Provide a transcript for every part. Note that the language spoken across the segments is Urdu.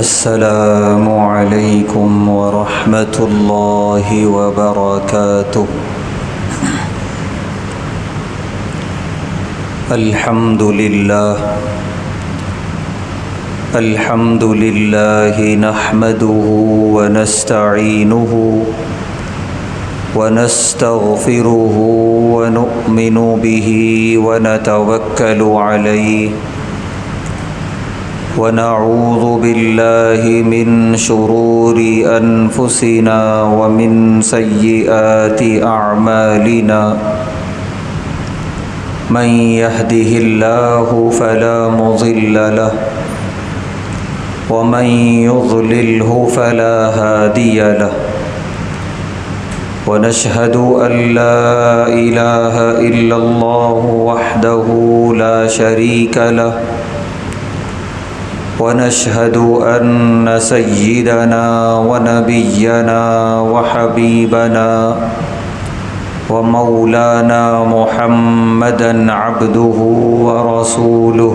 السلام علیکم ورحمۃ اللہ وبرکاتہ۔ الحمد للہ نحمده ونستعینه ونستغفره ونؤمن به ونتوکل علیہ ونعوذ باللہ من شرور انفسنا ومن سیئات اعمالنا من يهده اللہ فلا مضل له ومن يضلله فلا هادي له ونشهد أن لا إله إلا الله وحده لا شريك له ونشهد أن سيدنا ونبينا وحبيبنا ومولانا محمدا عبده ورسوله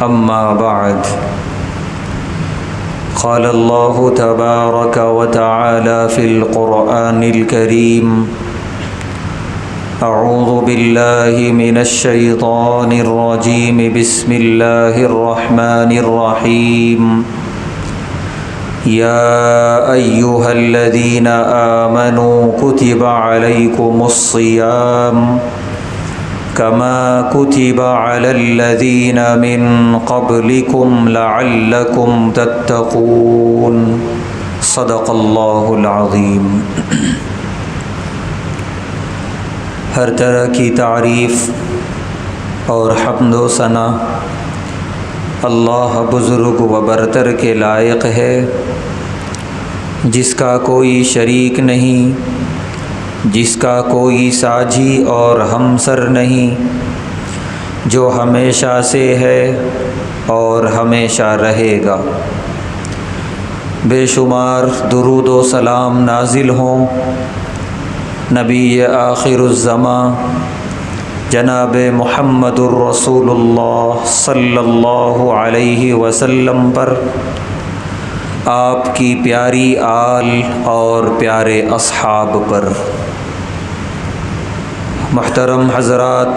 أما بعد قال الله تبارك وتعالى في القرآن الكريم أعوذ بالله من الشيطان الرجيم بسم الله الرحمن الرحيم يا أيها الذين آمنوا كتب عليكم الصيام كما كتب على الذين من قبلكم لعلكم تتقون صدق الله العظيم۔ ہر طرح کی تعریف اور حمد و ثنا اللہ بزرگ و برتر کے لائق ہے، جس کا کوئی شریک نہیں، جس کا کوئی ساجی اور ہمسر نہیں، جو ہمیشہ سے ہے اور ہمیشہ رہے گا۔ بے شمار درود و سلام نازل ہوں نبی آخر الزماں جناب محمد الرسول اللہ صلی اللہ علیہ وسلم پر، آپ کی پیاری آل اور پیارے اصحاب پر۔ محترم حضرات،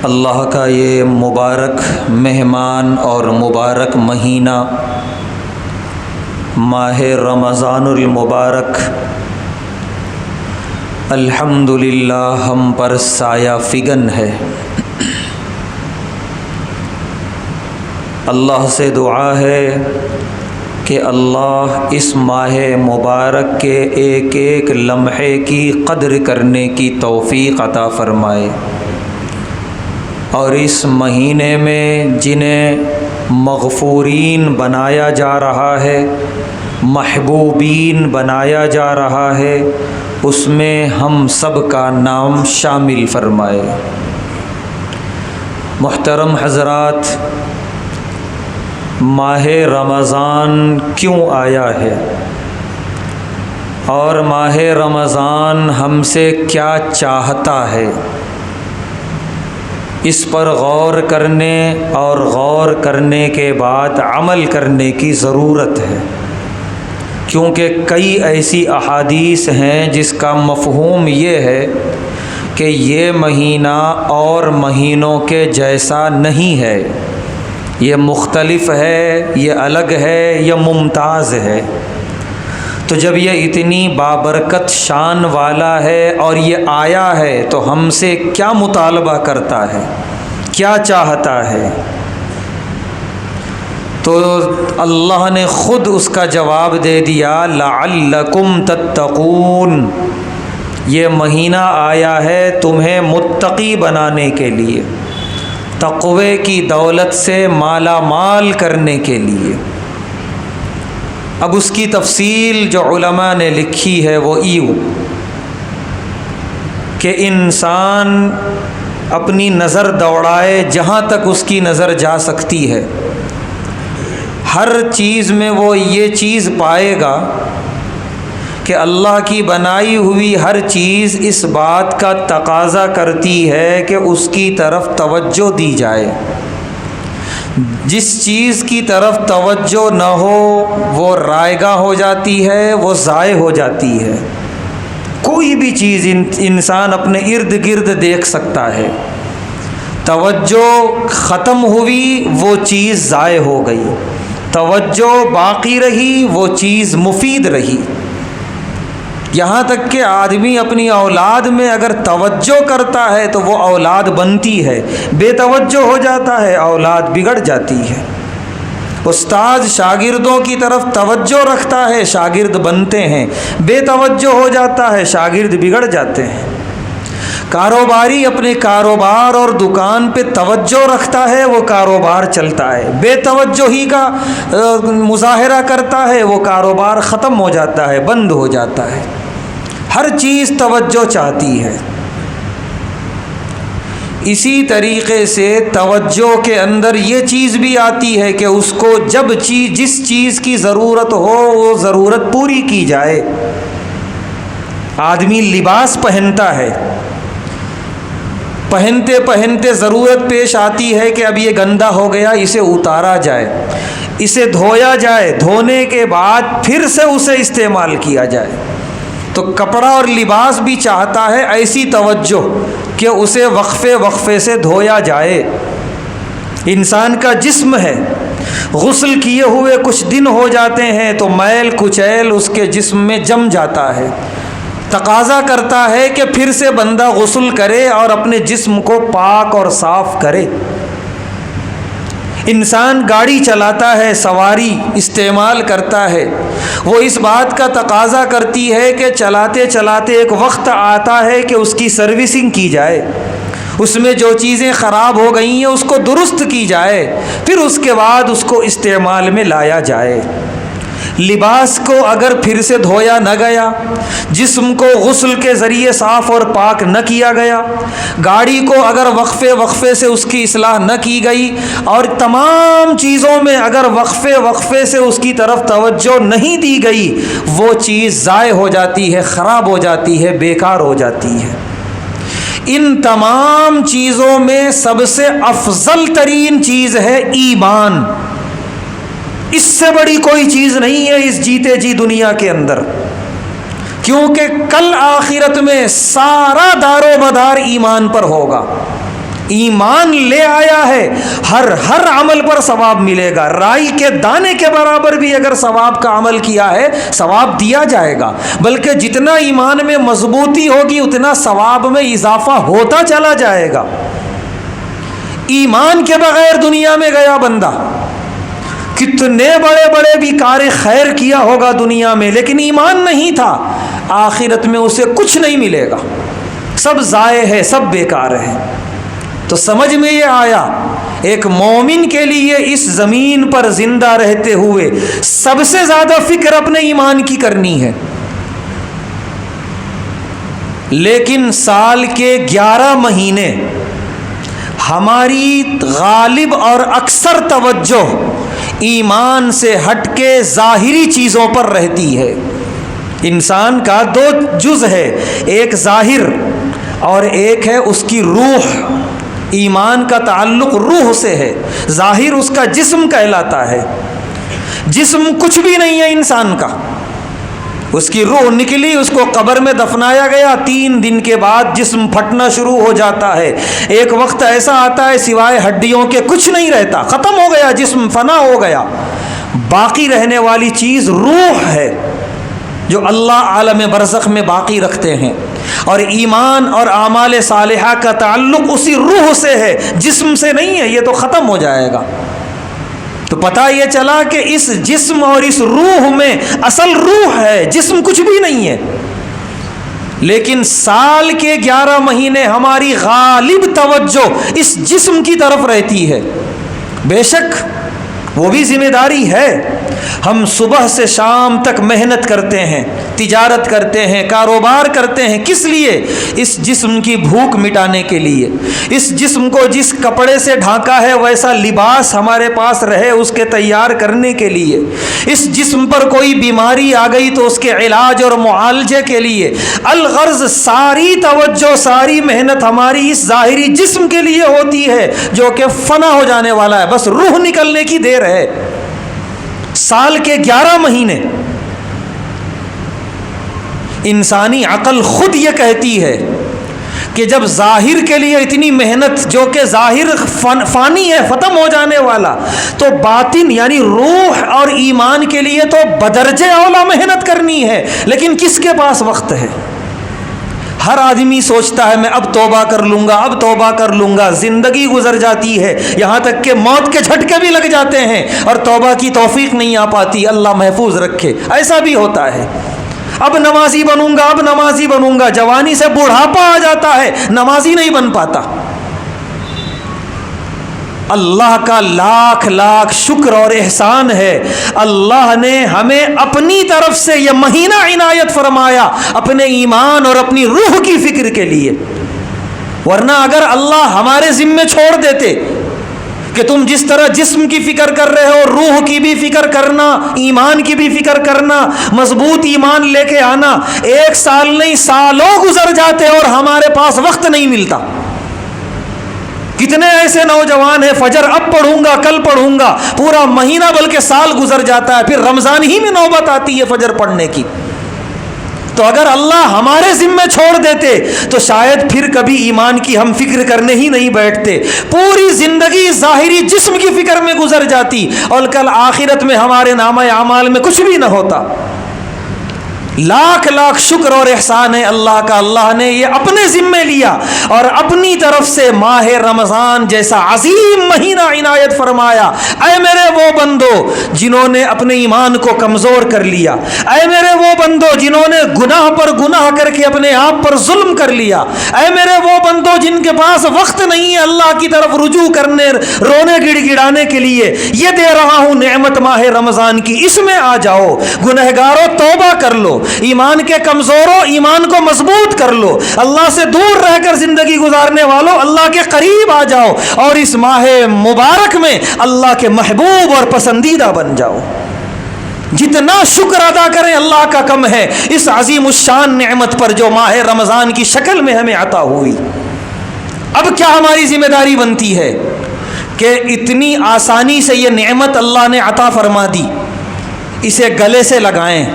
اللہ کا یہ مبارک مہمان اور مبارک مہینہ ماہ رمضان المبارک الحمدللہ ہم پر سایہ فگن ہے۔ اللہ سے دعا ہے کہ اللہ اس ماہ مبارک کے ایک ایک لمحے کی قدر کرنے کی توفیق عطا فرمائے، اور اس مہینے میں جنہیں مغفورین بنایا جا رہا ہے، محبوبین بنایا جا رہا ہے، اس میں ہم سب کا نام شامل فرمائے۔ محترم حضرات، ماہ رمضان کیوں آیا ہے اور ماہ رمضان ہم سے کیا چاہتا ہے، اس پر غور کرنے اور غور کرنے کے بعد عمل کرنے کی ضرورت ہے، کیونکہ کئی ایسی احادیث ہیں جس کا مفہوم یہ ہے کہ یہ مہینہ اور مہینوں کے جیسا نہیں ہے، یہ مختلف ہے، یہ الگ ہے، یہ ممتاز ہے۔ تو جب یہ اتنی بابرکت شان والا ہے اور یہ آیا ہے تو ہم سے کیا مطالبہ کرتا ہے، کیا چاہتا ہے؟ تو اللہ نے خود اس کا جواب دے دیا، لعلکم تتقون، یہ مہینہ آیا ہے تمہیں متقی بنانے کے لیے، تقوی کی دولت سے مالا مال کرنے کے لیے۔ اب اس کی تفصیل جو علماء نے لکھی ہے وہ یوں کہ انسان اپنی نظر دوڑائے جہاں تک اس کی نظر جا سکتی ہے، ہر چیز میں وہ یہ چیز پائے گا کہ اللہ کی بنائی ہوئی ہر چیز اس بات کا تقاضا کرتی ہے کہ اس کی طرف توجہ دی جائے۔ جس چیز کی طرف توجہ نہ ہو وہ رائگاں ہو جاتی ہے، وہ ضائع ہو جاتی ہے۔ کوئی بھی چیز انسان اپنے ارد گرد دیکھ سکتا ہے، توجہ ختم ہوئی وہ چیز ضائع ہو گئی، توجہ باقی رہی وہ چیز مفید رہی۔ یہاں تک کہ آدمی اپنی اولاد میں اگر توجہ کرتا ہے تو وہ اولاد بنتی ہے، بے توجہ ہو جاتا ہے اولاد بگڑ جاتی ہے۔ استاد شاگردوں کی طرف توجہ رکھتا ہے، شاگرد بنتے ہیں، بے توجہ ہو جاتا ہے شاگرد بگڑ جاتے ہیں۔ کاروباری اپنے کاروبار اور دکان پہ توجہ رکھتا ہے، وہ کاروبار چلتا ہے، بے توجہی کا مظاہرہ کرتا ہے، وہ کاروبار ختم ہو جاتا ہے، بند ہو جاتا ہے۔ ہر چیز توجہ چاہتی ہے۔ اسی طریقے سے توجہ کے اندر یہ چیز بھی آتی ہے کہ اس کو جب جس چیز کی ضرورت ہو وہ ضرورت پوری کی جائے۔ آدمی لباس پہنتا ہے، پہنتے پہنتے ضرورت پیش آتی ہے کہ اب یہ گندا ہو گیا، اسے اتارا جائے، اسے دھویا جائے، دھونے کے بعد پھر سے اسے استعمال کیا جائے۔ تو کپڑا اور لباس بھی چاہتا ہے ایسی توجہ کہ اسے وقفے وقفے سے دھویا جائے۔ انسان کا جسم ہے، غسل کیے ہوئے کچھ دن ہو جاتے ہیں تو میل کچیل اس کے جسم میں جم جاتا ہے، تقاضا کرتا ہے کہ پھر سے بندہ غسل کرے اور اپنے جسم کو پاک اور صاف کرے۔ انسان گاڑی چلاتا ہے، سواری استعمال کرتا ہے، وہ اس بات کا تقاضا کرتی ہے کہ چلاتے چلاتے ایک وقت آتا ہے کہ اس کی سروسنگ کی جائے، اس میں جو چیزیں خراب ہو گئی ہیں اس کو درست کی جائے، پھر اس کے بعد اس کو استعمال میں لایا جائے۔ لباس کو اگر پھر سے دھویا نہ گیا، جسم کو غسل کے ذریعے صاف اور پاک نہ کیا گیا، گاڑی کو اگر وقفے وقفے سے اس کی اصلاح نہ کی گئی، اور تمام چیزوں میں اگر وقفے وقفے سے اس کی طرف توجہ نہیں دی گئی، وہ چیز ضائع ہو جاتی ہے، خراب ہو جاتی ہے، بیکار ہو جاتی ہے۔ ان تمام چیزوں میں سب سے افضل ترین چیز ہے ایمان۔ اس سے بڑی کوئی چیز نہیں ہے اس جیتے جی دنیا کے اندر، کیونکہ کل آخرت میں سارا دار و مدار ایمان پر ہوگا۔ ایمان لے آیا ہے، ہر عمل پر ثواب ملے گا، رائی کے دانے کے برابر بھی اگر ثواب کا عمل کیا ہے ثواب دیا جائے گا، بلکہ جتنا ایمان میں مضبوطی ہوگی اتنا ثواب میں اضافہ ہوتا چلا جائے گا۔ ایمان کے بغیر دنیا میں گیا بندہ کتنے بڑے بڑے بھی کار خیر کیا ہوگا دنیا میں، لیکن ایمان نہیں تھا، آخرت میں اسے کچھ نہیں ملے گا، سب ضائع ہے، سب بیکار ہے۔ تو سمجھ میں یہ آیا، ایک مومن کے لیے اس زمین پر زندہ رہتے ہوئے سب سے زیادہ فکر اپنے ایمان کی کرنی ہے، لیکن سال کے 11 مہینے ہماری غالب اور اکثر توجہ ایمان سے ہٹ کے ظاہری چیزوں پر رہتی ہے۔ انسان کا 2 جز ہے، ایک ظاہر اور ایک ہے اس کی روح۔ ایمان کا تعلق روح سے ہے، ظاہر اس کا جسم کہلاتا ہے۔ جسم کچھ بھی نہیں ہے انسان کا، اس کی روح نکلی، اس کو قبر میں دفنایا گیا، 3 دن کے بعد جسم پھٹنا شروع ہو جاتا ہے۔ ایک وقت ایسا آتا ہے سوائے ہڈیوں کے کچھ نہیں رہتا، ختم ہو گیا جسم، فنا ہو گیا۔ باقی رہنے والی چیز روح ہے جو اللہ عالم برزخ میں باقی رکھتے ہیں، اور ایمان اور اعمال صالحہ کا تعلق اسی روح سے ہے، جسم سے نہیں ہے، یہ تو ختم ہو جائے گا۔ تو پتہ یہ چلا کہ اس جسم اور اس روح میں اصل روح ہے، جسم کچھ بھی نہیں ہے۔ لیکن سال کے 11 مہینے ہماری غالب توجہ اس جسم کی طرف رہتی ہے۔ بے شک وہ بھی ذمہ داری ہے، ہم صبح سے شام تک محنت کرتے ہیں، تجارت کرتے ہیں، کاروبار کرتے ہیں، کس لیے؟ اس جسم کی بھوک مٹانے کے لیے، اس جسم کو جس کپڑے سے ڈھانکا ہے ویسا لباس ہمارے پاس رہے اس کے تیار کرنے کے لیے، اس جسم پر کوئی بیماری آ گئی تو اس کے علاج اور معالجے کے لیے۔ الغرض ساری توجہ، ساری محنت ہماری اس ظاہری جسم کے لیے ہوتی ہے جو کہ فنا ہو جانے والا ہے، بس روح نکلنے کی دیر ہے۔ سال کے 11 مہینے انسانی عقل خود یہ کہتی ہے کہ جب ظاہر کے لیے اتنی محنت جو کہ ظاہر فانی ہے، ختم ہو جانے والا، تو باطن یعنی روح اور ایمان کے لیے تو بدرجہ اولا محنت کرنی ہے، لیکن کس کے پاس وقت ہے؟ ہر آدمی سوچتا ہے میں اب توبہ کر لوں گا، اب توبہ کر لوں گا، زندگی گزر جاتی ہے، یہاں تک کہ موت کے جھٹکے بھی لگ جاتے ہیں اور توبہ کی توفیق نہیں آ پاتی، اللہ محفوظ رکھے۔ ایسا بھی ہوتا ہے، اب نمازی بنوں گا، اب نمازی بنوں گا، جوانی سے بڑھاپا آ جاتا ہے، نمازی نہیں بن پاتا۔ اللہ کا لاکھ لاکھ شکر اور احسان ہے، اللہ نے ہمیں اپنی طرف سے یہ مہینہ عنایت فرمایا اپنے ایمان اور اپنی روح کی فکر کے لیے، ورنہ اگر اللہ ہمارے ذمے چھوڑ دیتے کہ تم جس طرح جسم کی فکر کر رہے ہو روح کی بھی فکر کرنا، ایمان کی بھی فکر کرنا، مضبوط ایمان لے کے آنا، 1 سال نہیں سالوں گزر جاتے اور ہمارے پاس وقت نہیں ملتا۔ کتنے ایسے نوجوان ہیں فجر اب پڑھوں گا کل پڑھوں گا، پورا مہینہ بلکہ سال گزر جاتا ہے، پھر رمضان ہی میں نوبت آتی ہے فجر پڑھنے کی۔ تو اگر اللہ ہمارے ذمے چھوڑ دیتے تو شاید پھر کبھی ایمان کی ہم فکر کرنے ہی نہیں بیٹھتے، پوری زندگی ظاہری جسم کی فکر میں گزر جاتی اور کل آخرت میں ہمارے نامہ اعمال میں کچھ بھی نہ ہوتا۔ لاکھ لاکھ شکر اور احسان ہے اللہ کا، اللہ نے یہ اپنے ذمے لیا اور اپنی طرف سے ماہ رمضان جیسا عظیم مہینہ عنایت فرمایا۔ اے میرے وہ بندو جنہوں نے اپنے ایمان کو کمزور کر لیا، اے میرے وہ بندو جنہوں نے گناہ پر گناہ کر کے اپنے آپ پر ظلم کر لیا، اے میرے وہ بندو جن کے پاس وقت نہیں ہے اللہ کی طرف رجوع کرنے، رونے گڑ گڑانے کے لیے، یہ دے رہا ہوں نعمت ماہ رمضان کی، اس میں آ جاؤ۔ گنہگاروں توبہ کر لو، ایمان کے کمزوروں ایمان کو مضبوط کر لو، اللہ سے دور رہ کر زندگی گزارنے والوں اللہ کے قریب آ جاؤ اور اس ماہ مبارک میں اللہ کے محبوب اور پسندیدہ بن جاؤ۔ جتنا شکر ادا کریں اللہ کا کم ہے اس عظیم الشان نعمت پر جو ماہ رمضان کی شکل میں ہمیں عطا ہوئی۔ اب کیا ہماری ذمہ داری بنتی ہے کہ اتنی آسانی سے یہ نعمت اللہ نے عطا فرما دی، اسے گلے سے لگائیں،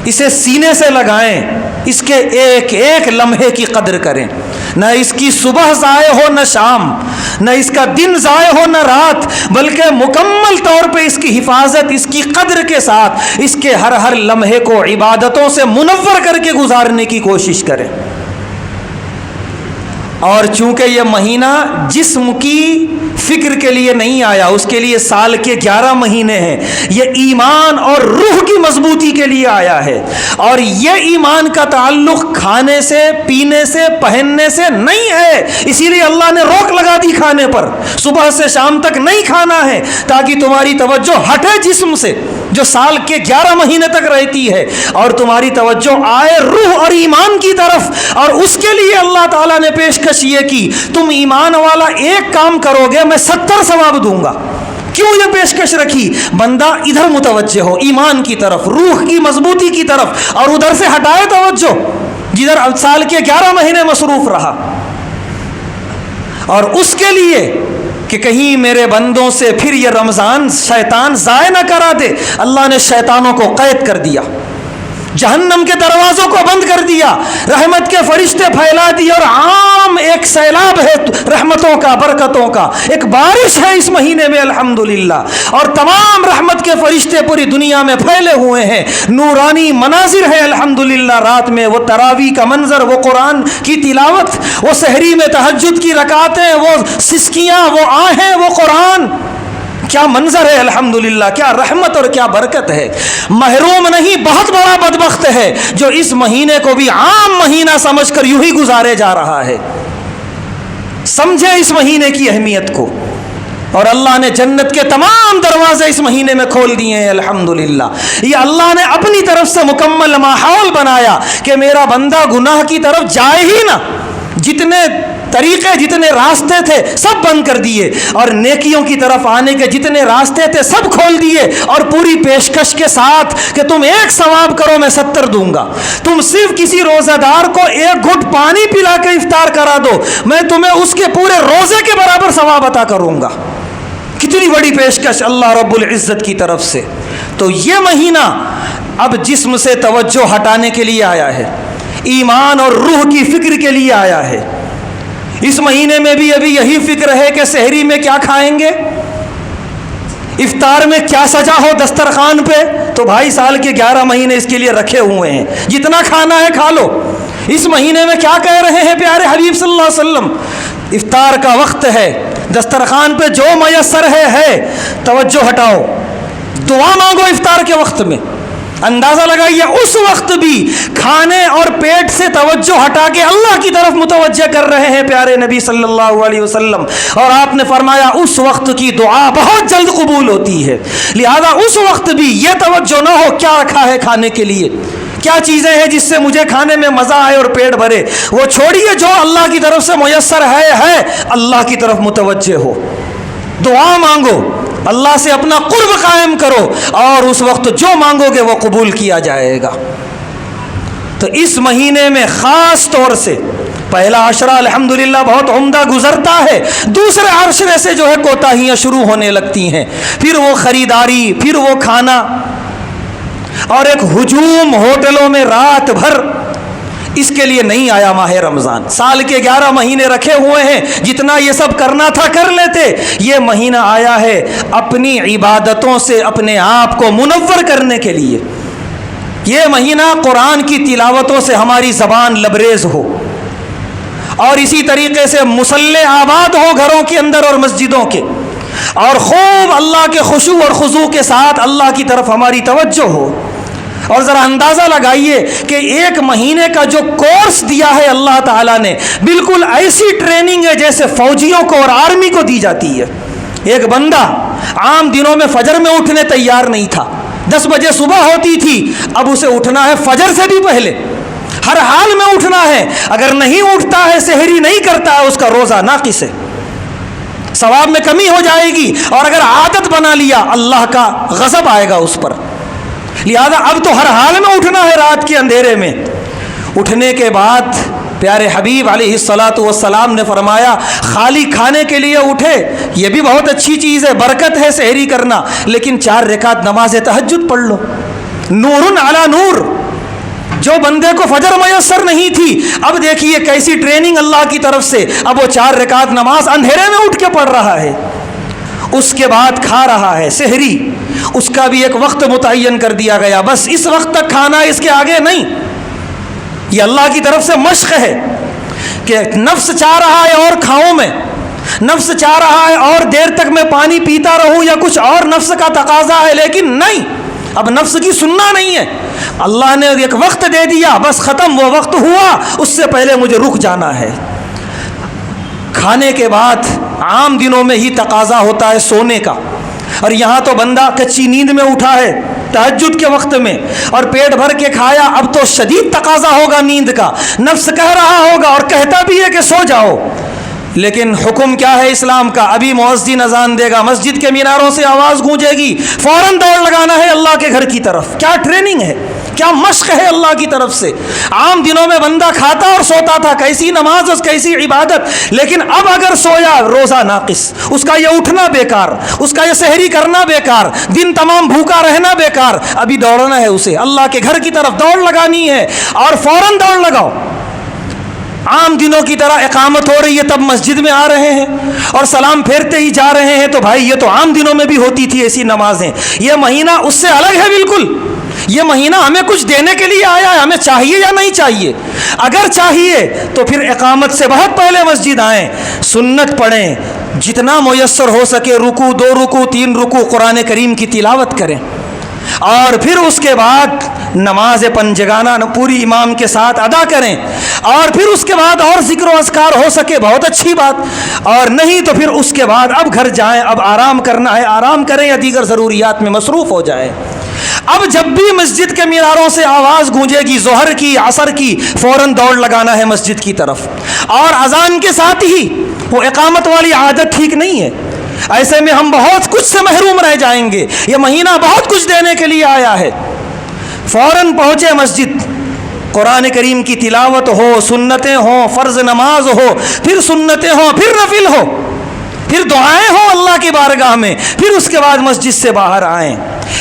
اسے سینے سے لگائیں، اس کے ایک ایک لمحے کی قدر کریں، نہ اس کی صبح ضائع ہو نہ شام، نہ اس کا دن ضائع ہو نہ رات، بلکہ مکمل طور پہ اس کی حفاظت، اس کی قدر کے ساتھ اس کے ہر لمحے کو عبادتوں سے منور کر کے گزارنے کی کوشش کریں۔ اور چونکہ یہ مہینہ جسم کی فکر کے لیے نہیں آیا، اس کے لیے سال کے 11 مہینے ہیں، یہ ایمان اور روح کی مضبوطی کے لیے آیا ہے، اور یہ ایمان کا تعلق کھانے سے، پینے سے، پہننے سے نہیں ہے، اسی لیے اللہ نے روک لگا دی کھانے پر، صبح سے شام تک نہیں کھانا ہے تاکہ تمہاری توجہ ہٹے جسم سے جو سال کے 11 مہینے تک رہتی ہے اور تمہاری توجہ آئے روح اور ایمان کی طرف، اور اس کے لیے اللہ تعالیٰ نے پیشکش یہ کی تم ایمان والا ایک کام کرو گے میں 70 ثواب دوں گا۔ کیوں یہ پیشکش رکھی؟ بندہ ادھر متوجہ ہو ایمان کی طرف، روح کی مضبوطی کی طرف، اور ادھر سے ہٹائے توجہ جدھر سال کے 11 مہینے مصروف رہا، اور اس کے لیے کہ کہیں میرے بندوں سے پھر یہ رمضان شیطان ضائع نہ کرا دے، اللہ نے شیطانوں کو قید کر دیا، جہنم کے دروازوں کو بند کر دیا، رحمت کے فرشتے پھیلا دیے، اور عام ایک سیلاب ہے رحمتوں کا، برکتوں کا، ایک بارش ہے اس مہینے میں الحمدللہ، اور تمام رحمت کے فرشتے پوری دنیا میں پھیلے ہوئے ہیں، نورانی مناظر ہے الحمدللہ، رات میں وہ تراویح کا منظر، وہ قرآن کی تلاوت، وہ سحری میں تہجد کی رکعتیں، وہ سسکیاں، وہ آہیں، وہ قرآن، کیا منظر ہے الحمدللہ، کیا رحمت اور کیا برکت ہے۔ محروم نہیں، بہت بڑا بدبخت ہے جو اس مہینے کو بھی عام مہینہ سمجھ کر یوں ہی گزارے جا رہا ہے۔ سمجھے اس مہینے کی اہمیت کو، اور اللہ نے جنت کے تمام دروازے اس مہینے میں کھول دیے ہیں الحمدللہ۔ یہ اللہ نے اپنی طرف سے مکمل ماحول بنایا کہ میرا بندہ گناہ کی طرف جائے ہی نہ، جتنے طریقے جتنے راستے تھے سب بند کر دیے، اور نیکیوں کی طرف آنے کے جتنے راستے تھے سب کھول دیے، اور پوری پیشکش کے ساتھ کہ تم ایک ثواب کرو میں 70 دوں گا، تم صرف کسی روزہ دار کو ایک گھٹ پانی پلا کے افطار کرا دو، میں تمہیں اس کے پورے روزے کے برابر ثواب عطا کروں گا۔ کتنی بڑی پیشکش اللہ رب العزت کی طرف سے۔ تو یہ مہینہ اب جسم سے توجہ ہٹانے کے لیے آیا ہے، ایمان اور روح کی فکر کے لیے آیا ہے۔ اس مہینے میں بھی ابھی یہی فکر ہے کہ سحری میں کیا کھائیں گے، افطار میں کیا سجا ہو دسترخوان پہ، تو بھائی سال کے 11 مہینے اس کے لیے رکھے ہوئے ہیں، جتنا کھانا ہے کھا لو۔ اس مہینے میں کیا کہہ رہے ہیں پیارے حبیب صلی اللہ علیہ وسلم، افطار کا وقت ہے، دسترخوان پہ جو میسر ہے توجہ ہٹاؤ، دعا مانگو افطار کے وقت میں۔ اندازہ لگائیے اس وقت بھی کھانے اور پیٹ سے توجہ ہٹا کے اللہ کی طرف متوجہ کر رہے ہیں پیارے نبی صلی اللہ علیہ وسلم، اور آپ نے فرمایا اس وقت کی دعا بہت جلد قبول ہوتی ہے، لہذا اس وقت بھی یہ توجہ نہ ہو کیا رکھا ہے کھانے کے لیے، کیا چیزیں ہیں جس سے مجھے کھانے میں مزہ آئے اور پیٹ بھرے، وہ چھوڑیے، جو اللہ کی طرف سے میسر ہے اللہ کی طرف متوجہ ہو، دعا مانگو، اللہ سے اپنا قرب قائم کرو، اور اس وقت جو مانگو گے وہ قبول کیا جائے گا۔ تو اس مہینے میں خاص طور سے پہلا عشرہ الحمدللہ بہت عمدہ گزرتا ہے، دوسرے عشرے سے جو ہے کوتاہیاں شروع ہونے لگتی ہیں، پھر وہ خریداری، پھر وہ کھانا، اور ایک ہجوم ہوٹلوں میں رات بھر۔ اس کے لیے نہیں آیا ماہ رمضان، سال کے 11 مہینے رکھے ہوئے ہیں، جتنا یہ سب کرنا تھا کر لیتے، یہ مہینہ آیا ہے اپنی عبادتوں سے اپنے آپ کو منور کرنے کے لیے۔ یہ مہینہ قرآن کی تلاوتوں سے ہماری زبان لبریز ہو، اور اسی طریقے سے مصلے آباد ہو گھروں کے اندر اور مسجدوں کے، اور خوب اللہ کے خشوع اور خضوع کے ساتھ اللہ کی طرف ہماری توجہ ہو۔ اور ذرا اندازہ لگائیے کہ ایک مہینے کا جو کورس دیا ہے اللہ تعالیٰ نے، بالکل ایسی ٹریننگ ہے جیسے فوجیوں کو اور آرمی کو دی جاتی ہے۔ ایک بندہ عام دنوں میں فجر میں اٹھنے تیار نہیں تھا، 10 بجے صبح ہوتی تھی، اب اسے اٹھنا ہے فجر سے بھی پہلے، ہر حال میں اٹھنا ہے، اگر نہیں اٹھتا ہے سحری نہیں کرتا ہے اس کا روزہ ناقص ہے، ثواب میں کمی ہو جائے گی، اور اگر عادت بنا لیا اللہ کا غضب آئے گا اس پر۔ لہذا اب تو ہر حال میں اٹھنا ہے، رات کے اندھیرے میں۔ اٹھنے کے بعد پیارے حبیب علیہ الصلاۃ والسلام نے فرمایا خالی کھانے کے لیے اٹھے، یہ بھی بہت اچھی چیز ہے، برکت ہے سحری کرنا، لیکن 4 رکعت نماز تہجد پڑھ لو، نور علی نور۔ جو بندے کو فجر میسر نہیں تھی، اب دیکھیے کیسی ٹریننگ اللہ کی طرف سے، اب وہ 4 رکعت نماز اندھیرے میں اٹھ کے پڑھ رہا ہے، اس کے بعد کھا رہا ہے سحری، اس کا بھی ایک وقت متعین کر دیا گیا، بس اس وقت تک کھانا ہے، اس کے آگے نہیں۔ یہ اللہ کی طرف سے مشق ہے کہ نفس چاہ رہا ہے اور کھاؤں میں، نفس چاہ رہا ہے اور دیر تک میں پانی پیتا رہوں یا کچھ اور نفس کا تقاضا ہے، لیکن نہیں، اب نفس کی سننا نہیں ہے، اللہ نے ایک وقت دے دیا، بس ختم، وہ وقت ہوا، اس سے پہلے مجھے رک جانا ہے۔ کھانے کے بعد عام دنوں میں ہی تقاضا ہوتا ہے سونے کا، اور یہاں تو بندہ کچی نیند میں اٹھا ہے تہجد کے وقت میں، اور پیٹ بھر کے کھایا، اب تو شدید تقاضا ہوگا نیند کا، نفس کہہ رہا ہوگا اور کہتا بھی ہے کہ سو جاؤ، لیکن حکم کیا ہے اسلام کا؟ ابھی مؤذن اذان دے گا، مسجد کے میناروں سے آواز گونجے گی، فوراً دوڑ لگانا ہے اللہ کے گھر کی طرف۔ کیا ٹریننگ ہے، کیا مشق ہے اللہ کی طرف سے۔ عام دنوں میں بندہ کھاتا اور سوتا تھا، کیسی نماز، کیسی عبادت، لیکن اب اگر سویا روزہ ناقص، اس کا یہ اٹھنا بیکار، اس کا یہ سحری کرنا بیکار، دن تمام بھوکا رہنا بیکار۔ ابھی دوڑنا ہے اسے، اللہ کے گھر کی طرف دوڑ لگانی ہے، اور فوراً دوڑ لگاؤ۔ عام دنوں کی طرح اقامت ہو رہی ہے تب مسجد میں آ رہے ہیں اور سلام پھیرتے ہی جا رہے ہیں، تو بھائی یہ تو عام دنوں میں بھی ہوتی تھی ایسی نمازیں، یہ مہینہ اس سے الگ ہے بالکل۔ یہ مہینہ ہمیں کچھ دینے کے لیے آیا ہے، ہمیں چاہیے یا نہیں چاہیے؟ اگر چاہیے تو پھر اقامت سے بہت پہلے مسجد آئیں، سنت پڑھیں، جتنا میسر ہو سکے رکوع، 2 رکوع، 3 رکوع قرآن کریم کی تلاوت کریں، اور پھر اس کے بعد نماز پنجگانہ پوری امام کے ساتھ ادا کریں، اور پھر اس کے بعد اور ذکر و اذکار ہو سکے بہت اچھی بات، اور نہیں تو پھر اس کے بعد اب گھر جائیں، اب آرام کرنا ہے آرام کریں یا دیگر ضروریات میں مصروف ہو جائیں۔ اب جب بھی مسجد کے میناروں سے آواز گونجے گی ظہر کی عصر کی، فوراً دوڑ لگانا ہے مسجد کی طرف، اور اذان کے ساتھ ہی وہ اقامت والی عادت ٹھیک نہیں ہے۔ ایسے میں ہم بہت کچھ سے محروم رہ جائیں گے، یہ مہینہ بہت کچھ دینے کے لیے آیا ہے۔ فوراً پہنچے مسجد، قرآن کریم کی تلاوت ہو، سنتیں ہوں، فرض نماز ہو، پھر سنتیں ہوں، پھر نفل ہو، پھر دعائیں ہوں اللہ کی بارگاہ میں، پھر اس کے بعد مسجد سے باہر آئیں،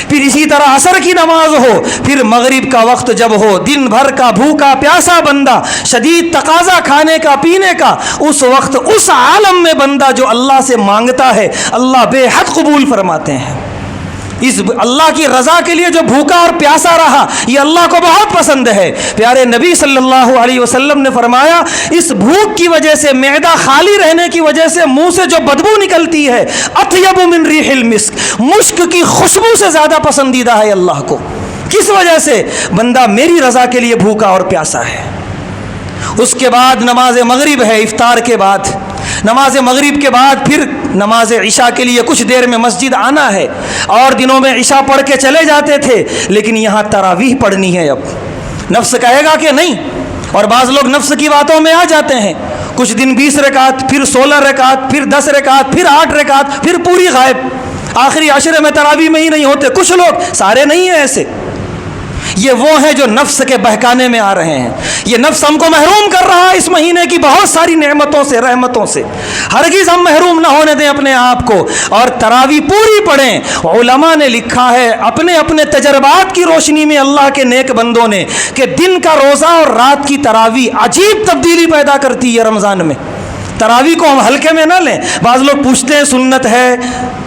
پھر اسی طرح عصر کی نماز ہو، پھر مغرب کا وقت جب ہو، دن بھر کا بھوکا پیاسا بندہ، شدید تقاضا کھانے کا پینے کا، اس وقت اس عالم میں بندہ جو اللہ سے مانگتا ہے اللہ بے حد قبول فرماتے ہیں۔ اس اللہ کی رضا کے لیے جو بھوکا اور پیاسا رہا یہ اللہ کو بہت پسند ہے۔ پیارے نبی صلی اللہ علیہ وسلم نے فرمایا اس بھوک کی وجہ سے، معدہ خالی رہنے کی وجہ سے منہ سے جو بدبو نکلتی ہے، اطیب من ریح المسک، مشک کی خوشبو سے زیادہ پسندیدہ ہے اللہ کو۔ کس وجہ سے؟ بندہ میری رضا کے لیے بھوکا اور پیاسا ہے۔ اس کے بعد نماز مغرب ہے، افطار کے بعد نماز مغرب کے بعد پھر نماز عشاء کے لیے کچھ دیر میں مسجد آنا ہے، اور دنوں میں عشاء پڑھ کے چلے جاتے تھے، لیکن یہاں تراویح پڑھنی ہے۔ اب نفس کہے گا کہ نہیں، اور بعض لوگ نفس کی باتوں میں آ جاتے ہیں، کچھ دن 20 رکعت، پھر 16 رکعت، پھر 10 رکعت، پھر 8 رکعت، پھر پوری غائب، آخری عشرے میں تراویح میں ہی نہیں ہوتے۔ کچھ لوگ، سارے نہیں ہیں ایسے، یہ وہ ہیں جو نفس کے بہکانے میں آ رہے ہیں۔ یہ نفس ہم کو محروم کر رہا ہے اس مہینے کی بہت ساری نعمتوں سے، رحمتوں سے۔ ہرگز ہم محروم نہ ہونے دیں اپنے آپ کو، اور تراویح پوری پڑھیں۔ علماء نے لکھا ہے اپنے اپنے تجربات کی روشنی میں، اللہ کے نیک بندوں نے، کہ دن کا روزہ اور رات کی تراویح عجیب تبدیلی پیدا کرتی ہے رمضان میں۔ تراویح کو ہم ہلکے میں نہ لیں۔ بعض لوگ پوچھتے ہیں سنت ہے،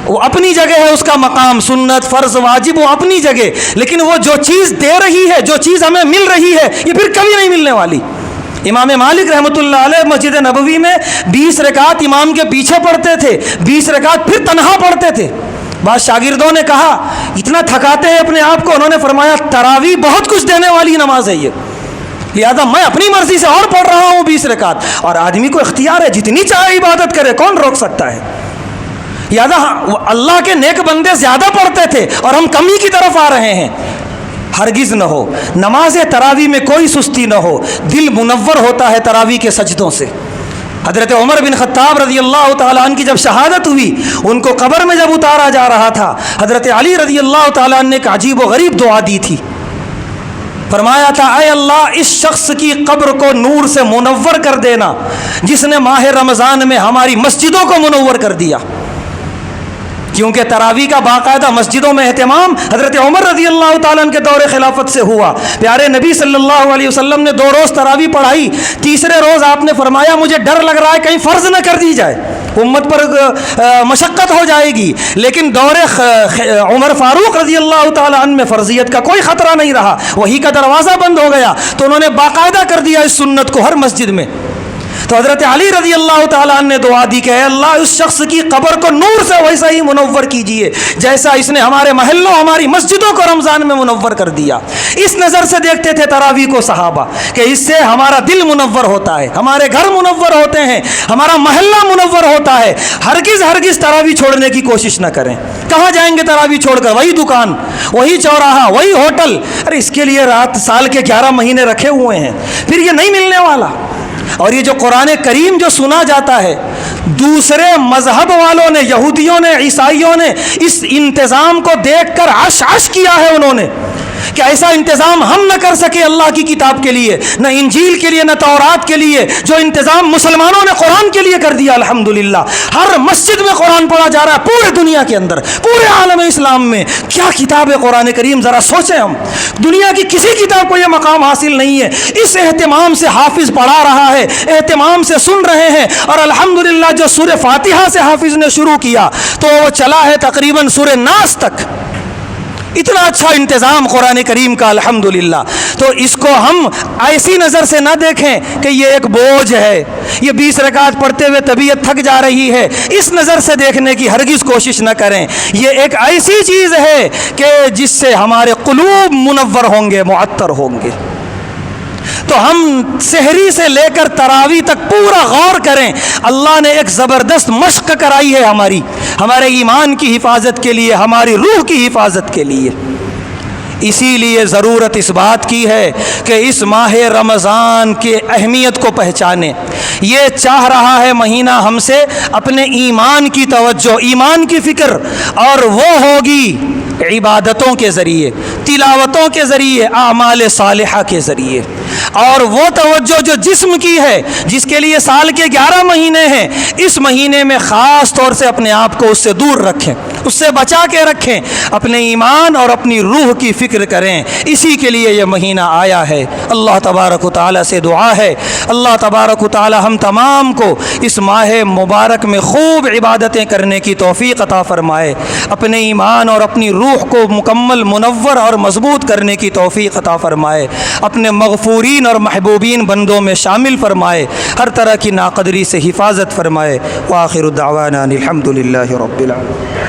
وہ اپنی جگہ ہے، اس کا مقام، سنت فرض واجب وہ اپنی جگہ، لیکن وہ جو چیز دے رہی ہے، جو چیز ہمیں مل رہی ہے، یہ پھر کبھی نہیں ملنے والی۔ امام مالک رحمۃ اللہ علیہ مسجد نبوی میں 20 رکعت امام کے پیچھے پڑھتے تھے، 20 رکعت پھر تنہا پڑھتے تھے۔ بعض شاگردوں نے کہا اتنا تھکاتے ہیں اپنے آپ کو، انہوں نے فرمایا تراویح بہت کچھ دینے والی نماز ہے یہ، لہذا میں اپنی مرضی سے اور پڑھ رہا ہوں 20 رکعت، اور آدمی کو اختیار ہے جتنی چاہے عبادت کرے، کون روک سکتا ہے؟ لہذا اللہ کے نیک بندے زیادہ پڑھتے تھے اور ہم کمی کی طرف آ رہے ہیں۔ ہرگز نہ ہو، نماز تراویح میں کوئی سستی نہ ہو، دل منور ہوتا ہے تراویح کے سجدوں سے۔ حضرت عمر بن خطاب رضی اللہ تعالیٰ عنہ کی جب شہادت ہوئی، ان کو قبر میں جب اتارا جا رہا تھا، حضرت علی رضی اللہ تعالیٰ عنہ نے ایک عجیب و غریب دعا دی تھی۔ فرمایا تھا اے اللہ اس شخص کی قبر کو نور سے منور کر دینا جس نے ماہ رمضان میں ہماری مسجدوں کو منور کر دیا۔ کیونکہ تراویح کا باقاعدہ مسجدوں میں اہتمام حضرت عمر رضی اللہ تعالیٰ عنہ کے دور خلافت سے ہوا۔ پیارے نبی صلی اللہ علیہ وسلم نے 2 روز تراویح پڑھائی، تیسرے روز آپ نے فرمایا مجھے ڈر لگ رہا ہے کہیں فرض نہ کر دی جائے، امت پر مشقت ہو جائے گی، لیکن دور عمر فاروق رضی اللہ تعالیٰ عنہ میں فرضیت کا کوئی خطرہ نہیں رہا، وہی کا دروازہ بند ہو گیا، تو انہوں نے باقاعدہ کر دیا اس سنت کو ہر مسجد میں۔ تو حضرت علی رضی اللہ تعالیٰ عنہ نے دعا دی کہ اے اللہ اس شخص کی قبر کو نور سے ویسا ہی منور کیجئے جیسا اس نے ہمارے محلوں ہماری مسجدوں کو رمضان میں منور کر دیا۔ اس نظر سے دیکھتے تھے تراویح کو صحابہ کہ اس سے ہمارا دل منور ہوتا ہے، ہمارے گھر منور ہوتے ہیں، ہمارا محلہ منور ہوتا ہے۔ ہرگز تراویح چھوڑنے کی کوشش نہ کریں۔ کہاں جائیں گے تراویح چھوڑ کر؟ وہی دکان، وہی چوراہا، وہی ہوٹل۔ ارے اس کے لیے رات سال کے 11 مہینے رکھے ہوئے ہیں، پھر یہ نہیں ملنے والا۔ اور یہ جو قرآن کریم جو سنا جاتا ہے، دوسرے مذہب والوں نے، یہودیوں نے، عیسائیوں نے اس انتظام کو دیکھ کر عش کیا ہے انہوں نے کہ ایسا انتظام ہم نہ کر سکے اللہ کی کتاب کے لیے، نہ انجیل کے لیے، نہ تورات کے لیے، جو انتظام مسلمانوں نے قرآن کے لیے کر دیا۔ الحمدللہ ہر مسجد میں قرآن پڑھا جا رہا ہے، پورے دنیا کے اندر، پورے عالم اسلام میں۔ کیا کتاب ہے قرآن کریم، ذرا سوچیں ہم، دنیا کی کسی کتاب کو یہ مقام حاصل نہیں ہے۔ اس اہتمام سے حافظ پڑھا رہا ہے، اہتمام سے سن رہے ہیں، اور الحمدللہ جو سورہ فاتحہ سے حافظ نے شروع کیا تو وہ چلا ہے تقریباً سورہ ناس تک۔ اتنا اچھا انتظام قرآن کریم کا الحمدللہ. تو اس کو ہم ایسی نظر سے نہ دیکھیں کہ یہ ایک بوجھ ہے، یہ 20 رکعت پڑھتے ہوئے طبیعت تھک جا رہی ہے، اس نظر سے دیکھنے کی ہرگز کوشش نہ کریں. یہ ایک ایسی چیز ہے کہ جس سے ہمارے قلوب منور ہوں گے، معطر ہوں گے. تو ہم سحری سے لے کر تراویح تک پورا غور کریں. اللہ نے ایک زبردست مشق کرائی ہے ہمارے ایمان کی حفاظت کے لیے، ہماری روح کی حفاظت کے لیے. اسی لیے ضرورت اس بات کی ہے کہ اس ماہ رمضان کی اہمیت کو پہچانیں. یہ چاہ رہا ہے مہینہ ہم سے اپنے ایمان کی توجہ، ایمان کی فکر، اور وہ ہوگی عبادتوں کے ذریعے، تلاوتوں کے ذریعے، اعمال صالحہ کے ذریعے. اور وہ توجہ جو جسم کی ہے، جس کے لیے سال کے 11 مہینے ہیں، اس مہینے میں خاص طور سے اپنے آپ کو اس سے دور رکھیں، اس سے بچا کے رکھیں، اپنے ایمان اور اپنی روح کی فکر کریں. اسی کے لیے یہ مہینہ آیا ہے. اللہ تبارک و تعالیٰ سے دعا ہے، اللہ تبارک و تعالیٰ ہم تمام کو اس ماہ مبارک میں خوب عبادتیں کرنے کی توفیق عطا فرمائے، اپنے ایمان اور اپنی روح کو مکمل منور اور مضبوط کرنے کی توفیق عطا فرمائے، اپنے مغفورین اور محبوبین بندوں میں شامل فرمائے، ہر طرح کی ناقدری سے حفاظت فرمائے. وآخر دعوانا الحمد للہ رب العالمین.